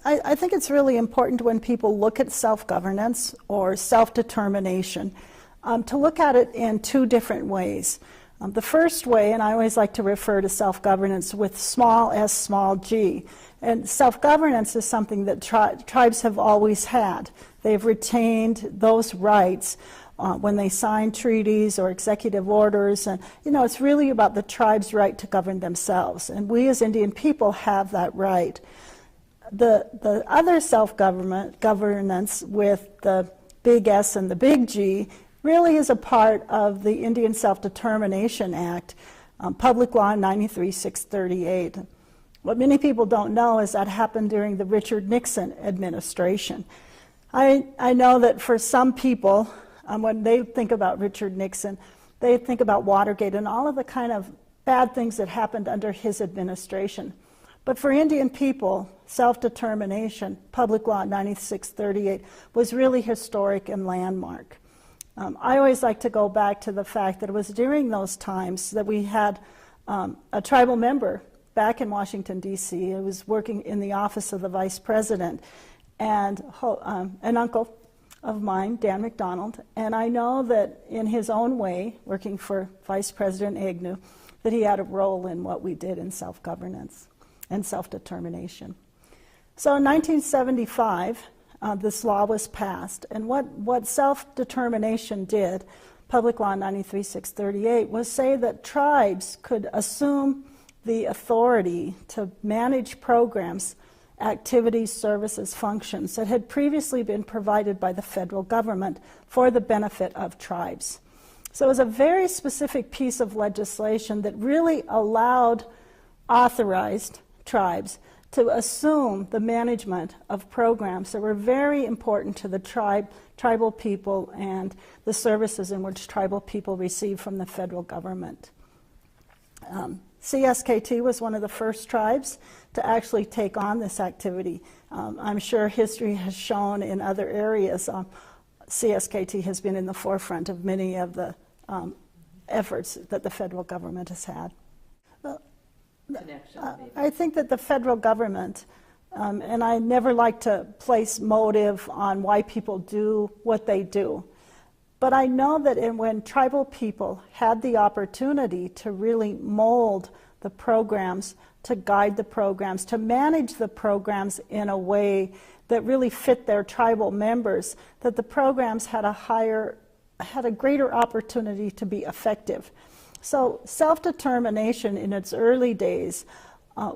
I think it's really important when people look at self-governance or self-determination to look at it in two different ways. The first way, and I always like to refer to self-governance with small s, small g, and self-governance is something that tribes have always had. They've retained those rights when they sign treaties or executive orders, and it's really about the tribe's right to govern themselves, and we as Indian people have that right. The other self-governance with the big S and the big G really is a part of the Indian Self-Determination Act, Public Law 93-638. What many people don't know is that happened during the Richard Nixon administration. I know that for some people, when they think about Richard Nixon, they think about Watergate and all of the kind of bad things that happened under his administration. But for Indian people, self-determination, Public Law 96-38, was really historic and landmark. I always like to go back to the fact that it was during those times that we had a tribal member back in Washington, D.C. who was working in the office of the vice president, and an uncle of mine, Dan McDonald, and I know that in his own way, working for Vice President Agnew, that he had a role in what we did in self-governance and self-determination. So in 1975, this law was passed, and what self-determination did, Public Law 93-638, was say that tribes could assume the authority to manage programs, activities, services, functions that had previously been provided by the federal government for the benefit of tribes. So it was a very specific piece of legislation that really authorized tribes to assume the management of programs that were very important to the tribal people and the services in which tribal people received from the federal government. CSKT was one of the first tribes to actually take on this activity. I'm sure history has shown in other areas CSKT has been in the forefront of many of the efforts that the federal government has had. I think that the federal government, and I never like to place motive on why people do what they do, but I know that when tribal people had the opportunity to really mold the programs, to guide the programs, to manage the programs in a way that really fit their tribal members, that the programs had a greater opportunity to be effective. So self-determination in its early days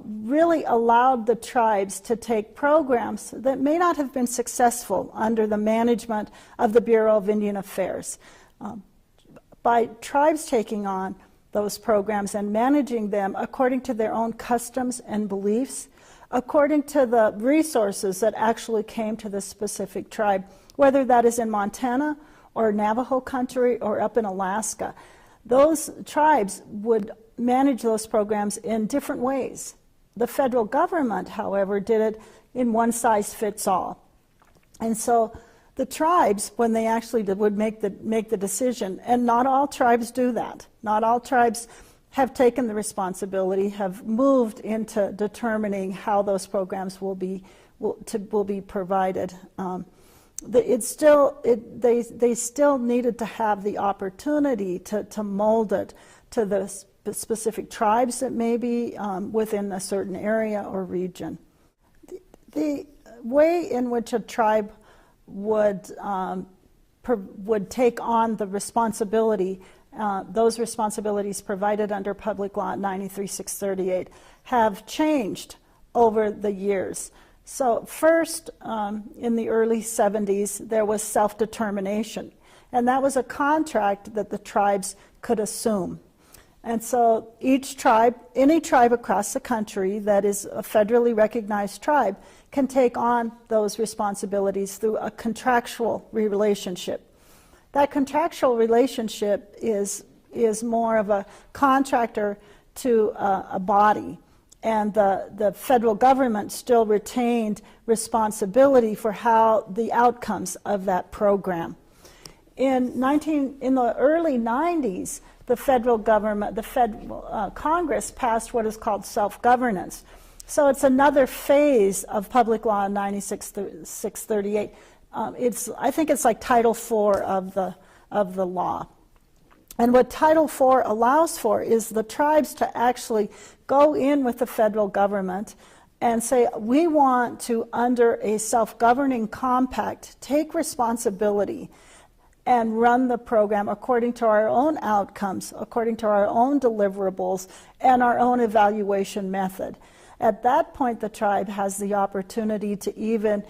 really allowed the tribes to take programs that may not have been successful under the management of the Bureau of Indian Affairs. By tribes taking on those programs and managing them according to their own customs and beliefs, according to the resources that actually came to the specific tribe, whether that is in Montana or Navajo country or up in Alaska. Those tribes would manage those programs in different ways. The federal government, however, did it in one size fits all. And so the tribes, when they actually would make the decision, and not all tribes do that. Not all tribes have taken the responsibility, have moved into determining how those programs will be provided. They still needed to have the opportunity to mold it to the specific tribes that may be within a certain area or region. The way in which a tribe would take on the responsibility, those responsibilities provided under Public Law 93-638 have changed over the years. So first, in the early 70s, there was self-determination, and that was a contract that the tribes could assume. And so each tribe, any tribe across the country that is a federally recognized tribe, can take on those responsibilities through a contractual relationship. That contractual relationship is more of a contractor to a body. And the federal government still retained responsibility for how the outcomes of that program. In the early 90s, the federal government, Congress passed what is called self-governance. So it's another phase of Public Law 9638. I think it's like Title IV of the law. And what Title IV allows for is the tribes to actually go in with the federal government and say, we want to, under a self-governing compact, take responsibility and run the program according to our own outcomes, according to our own deliverables, and our own evaluation method. At that point, the tribe has the opportunity to even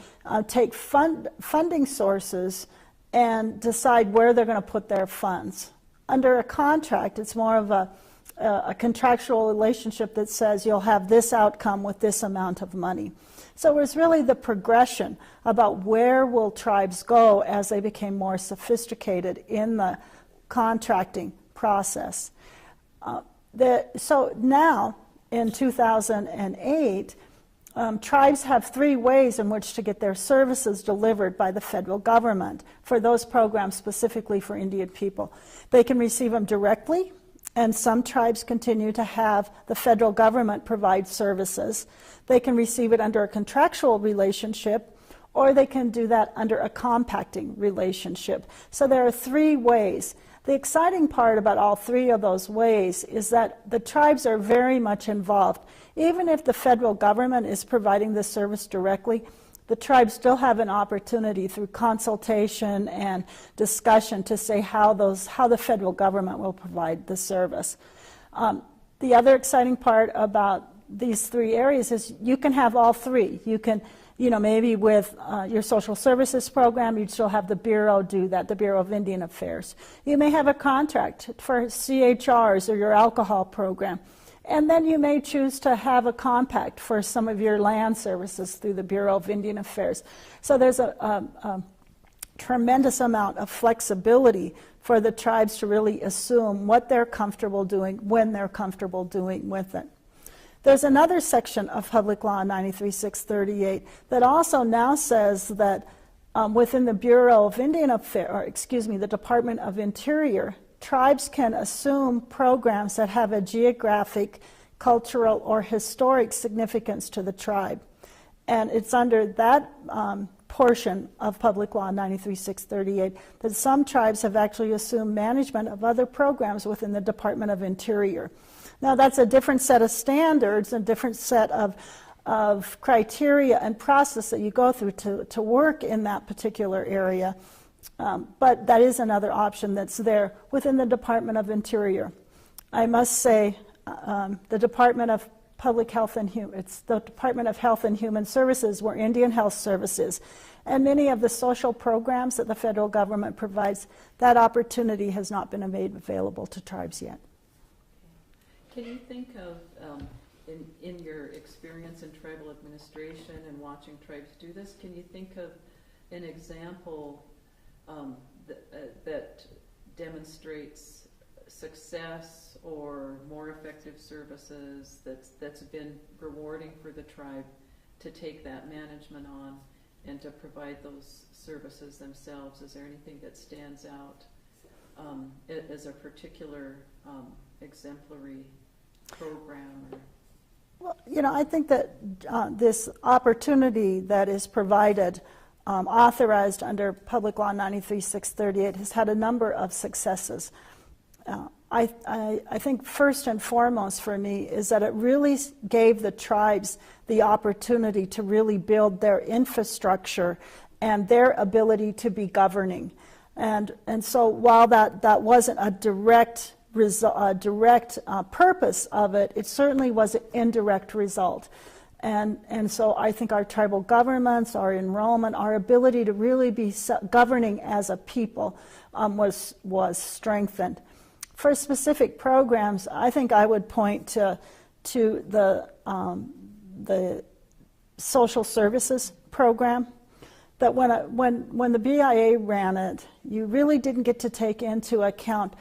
take funding sources and decide where they're going to put their funds. Under a contract, it's more of a contractual relationship that says you'll have this outcome with this amount of money. So it was really the progression about where will tribes go as they became more sophisticated in the contracting process. So now, in 2008, tribes have 3 ways in which to get their services delivered by the federal government for those programs specifically for Indian people. They can receive them directly, and some tribes continue to have the federal government provide services. They can receive it under a contractual relationship, or they can do that under a compacting relationship. So there are 3 ways. The exciting part about all 3 of those ways is that the tribes are very much involved. Even if the federal government is providing the service directly, the tribes still have an opportunity through consultation and discussion to say how the federal government will provide the service. The other exciting part about these 3 areas is you can have all 3. You can, maybe with your social services program, you'd still have the Bureau do that, the Bureau of Indian Affairs. You may have a contract for CHRs or your alcohol program. And then you may choose to have a compact for some of your land services through the Bureau of Indian Affairs. So there's a tremendous amount of flexibility for the tribes to really assume what they're comfortable doing, when they're comfortable doing with it. There's another section of Public Law 93-638 that also now says that within the Bureau of Indian Affairs, the Department of Interior, tribes can assume programs that have a geographic, cultural, or historic significance to the tribe. And it's under that portion of Public Law 93-638 that some tribes have actually assumed management of other programs within the Department of Interior. Now that's a different set of standards, a different set of criteria and process that you go through to work in that particular area. But that is another option that's there within the Department of Interior. I must say, the Department of Public Health and it's the Department of Health and Human Services, where Indian Health Services, and many of the social programs that the federal government provides, that opportunity has not been made available to tribes yet. Can you think of, in your experience in tribal administration and watching tribes do this, can you think of an example that demonstrates success or more effective services that's been rewarding for the tribe to take that management on and to provide those services themselves? Is there anything that stands out as a particular exemplary program? Well, I think that this opportunity that is provided authorized under Public Law 93-638 has had a number of successes. I think first and foremost for me is that it really gave the tribes the opportunity to really build their infrastructure and their ability to be governing. And so while that wasn't a direct purpose of it, it certainly was an indirect result. And so I think our tribal governments, our enrollment, our ability to really be governing as a people was strengthened. For specific programs, I think I would point to the social services program. That when the BIA ran it, you really didn't get to take into account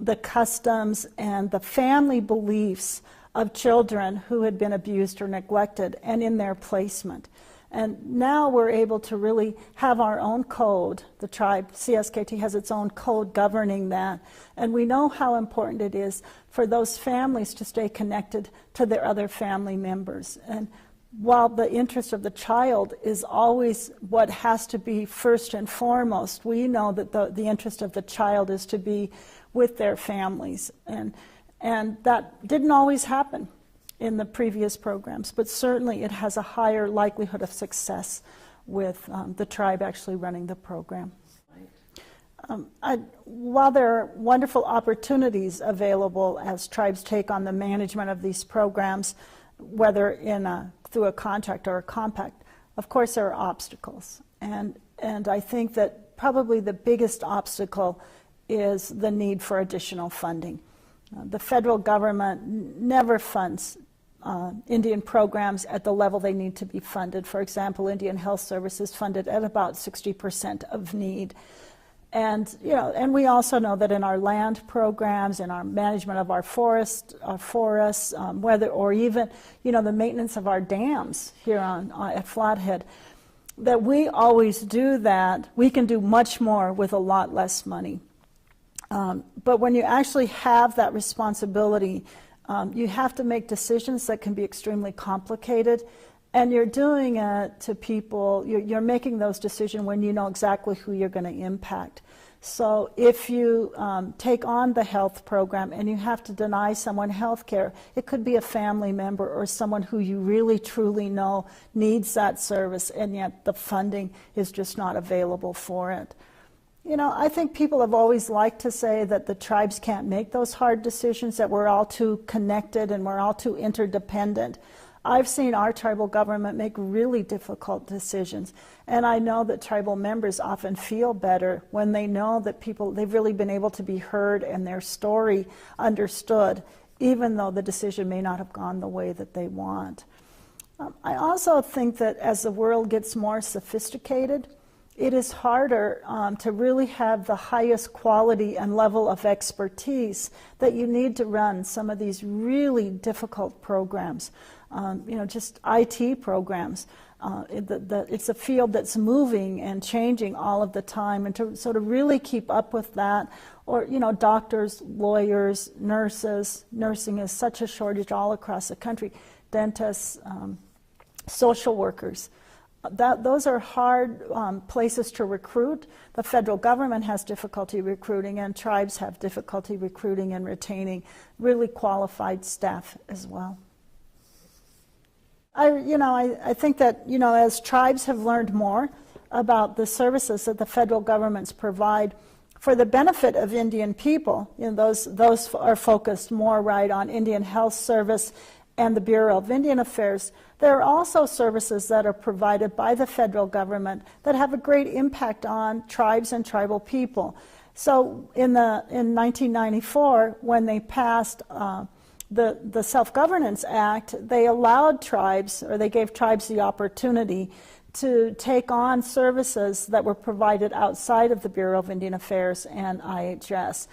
the customs and the family beliefs of children who had been abused or neglected and in their placement. And now we're able to really have our own code. The tribe, CSKT, has its own code governing that. And we know how important it is for those families to stay connected to their other family members. And while the interest of the child is always what has to be first and foremost, we know that the interest of the child is to be with their families. And that didn't always happen in the previous programs, but certainly it has a higher likelihood of success with the tribe actually running the program. While there are wonderful opportunities available as tribes take on the management of these programs, whether through a contract or a compact, of course there are obstacles. And I think that probably the biggest obstacle is the need for additional funding. The federal government never funds Indian programs at the level they need to be funded. For example, Indian Health Service is funded at about 60% of need. And we also know that in our land programs, in our management of our forests, whether or even the maintenance of our dams here at Flathead, that we always do that. We can do much more with a lot less money. But when you actually have that responsibility, you have to make decisions that can be extremely complicated, and you're doing it to people, you're making those decisions when you know exactly who you're going to impact. So if you take on the health program and you have to deny someone health care, it could be a family member or someone who you really truly know needs that service, and yet the funding is just not available for it. I think people have always liked to say that the tribes can't make those hard decisions, that we're all too connected and we're all too interdependent. I've seen our tribal government make really difficult decisions, and I know that tribal members often feel better when they know that they've really been able to be heard and their story understood, even though the decision may not have gone the way that they want. I also think that as the world gets more sophisticated, it is harder to really have the highest quality and level of expertise that you need to run some of these really difficult programs. Just IT programs. It's a field that's moving and changing all of the time, and to sort of really keep up with that, or doctors, lawyers, nurses. Nursing is such a shortage all across the country. Dentists, social workers. Those are hard places to recruit. The federal government has difficulty recruiting, and tribes have difficulty recruiting and retaining really qualified staff as well. I think that as tribes have learned more about the services that the federal governments provide for the benefit of Indian people, those are focused more right on Indian Health Service and the Bureau of Indian Affairs. There are also services that are provided by the federal government that have a great impact on tribes and tribal people. So in 1994, when they passed the Self-Governance Act, they allowed tribes, or they gave tribes the opportunity to take on services that were provided outside of the Bureau of Indian Affairs and IHS.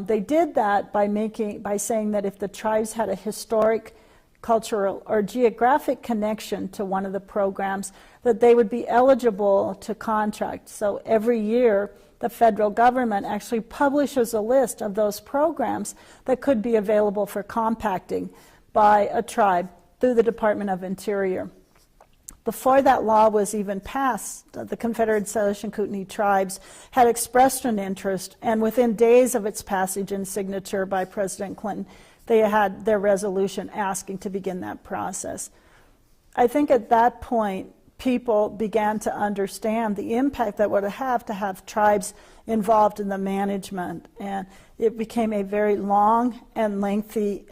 They did that by saying that if the tribes had a historic, cultural, or geographic connection to one of the programs, that they would be eligible to contract. So every year, the federal government actually publishes a list of those programs that could be available for compacting by a tribe through the Department of Interior. Before that law was even passed, the Confederated Salish and Kootenai tribes had expressed an interest, and within days of its passage and signature by President Clinton, they had their resolution asking to begin that process. I think at that point, people began to understand the impact that would have to have tribes involved in the management, and it became a very long and lengthy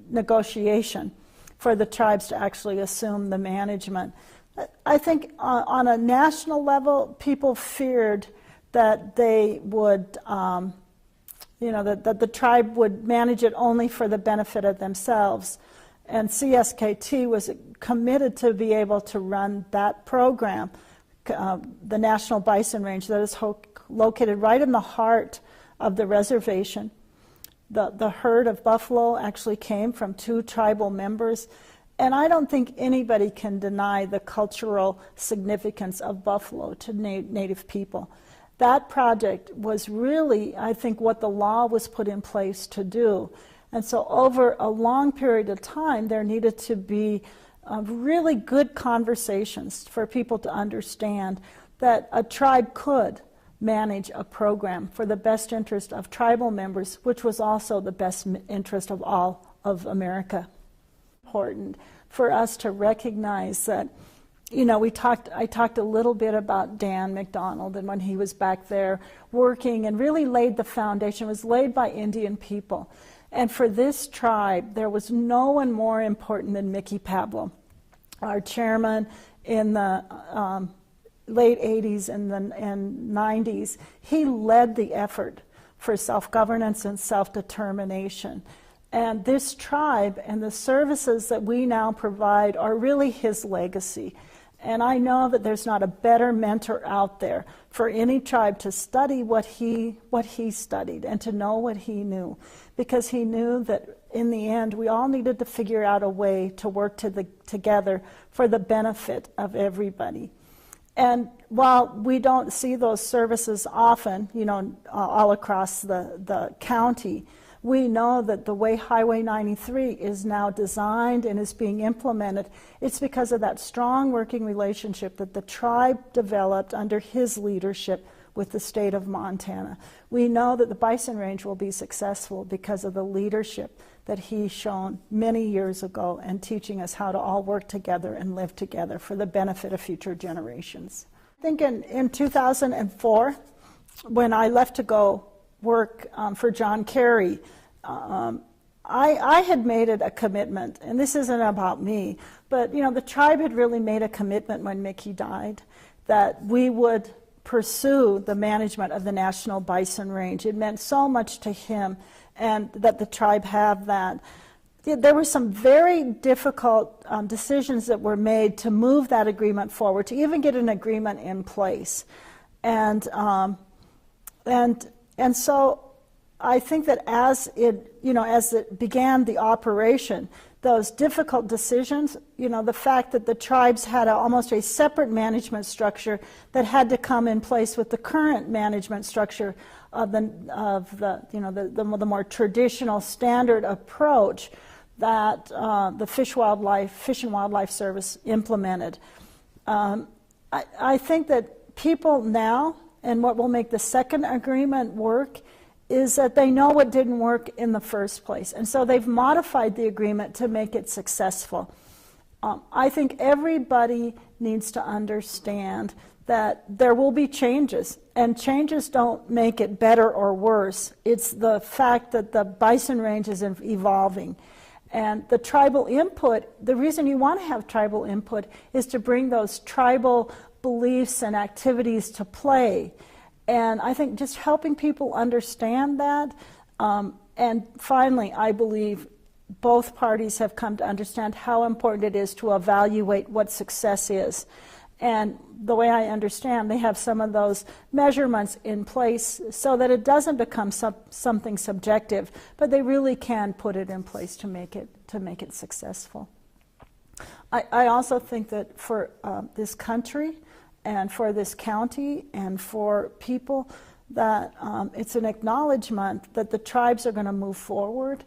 negotiation for the tribes to actually assume the management. I think on a national level, people feared that they would, that the tribe would manage it only for the benefit of themselves. And CSKT was committed to be able to run that program, the National Bison Range that is located right in the heart of the reservation. The herd of buffalo actually came from 2 tribal members, And I don't think anybody can deny the cultural significance of buffalo to Native people. That project was really, I think, what the law was put in place to do. And so over a long period of time, there needed to be really good conversations for people to understand that a tribe could manage a program for the best interest of tribal members, which was also the best interest of all of America. Important for us to recognize that, I talked a little bit about Dan McDonald, and when he was back there working and really laid the foundation, was laid by Indian people. And for this tribe, there was no one more important than Mickey Pablo, our chairman in the late 80s and 90s. He led the effort for self-governance and self-determination. And this tribe and the services that we now provide are really his legacy. And I know that there's not a better mentor out there for any tribe to study what he studied and to know what he knew. Because he knew that in the end, we all needed to figure out a way to work together for the benefit of everybody. And while we don't see those services often, all across the county, we know that the way Highway 93 is now designed and is being implemented, it's because of that strong working relationship that the tribe developed under his leadership with the state of Montana. We know that the Bison Range will be successful because of the leadership that he's shown many years ago and teaching us how to all work together and live together for the benefit of future generations. I think in 2004, when I left to go work for John Kerry, I had made it a commitment, and this isn't about me, but the tribe had really made a commitment when Mickey died that we would pursue the management of the National Bison Range. It meant so much to him, and that the tribe have that. There were some very difficult decisions that were made to move that agreement forward, to even get an agreement in place, and so I think that as it began the operation, those difficult decisions, the fact that the tribes had almost a separate management structure that had to come in place with the current management structure of the more traditional standard approach that the Fish and Wildlife Service implemented. I think that people now, and what will make the second agreement work, is that they know what didn't work in the first place. And so they've modified the agreement to make it successful. I think everybody needs to understand that there will be changes, and changes don't make it better or worse. It's the fact that the Bison Range is evolving. And the tribal input, the reason you want to have tribal input is to bring those tribal beliefs and activities to play. And I think just helping people understand that, and finally, I believe both parties have come to understand how important it is to evaluate what success is. And the way I understand, they have some of those measurements in place so that it doesn't become something subjective, but they really can put it in place to make it successful. I also think that for this country, and for this county, and for people, that it's an acknowledgement that the tribes are going to move forward,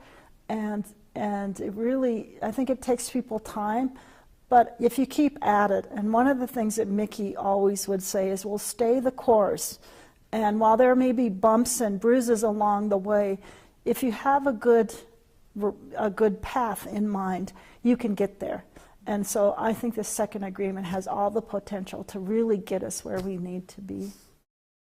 and it really, I think it takes people time, but if you keep at it, and one of the things that Mickey always would say is, we'll stay the course, and while there may be bumps and bruises along the way, if you have a good path in mind, you can get there. And so I think the second agreement has all the potential to really get us where we need to be.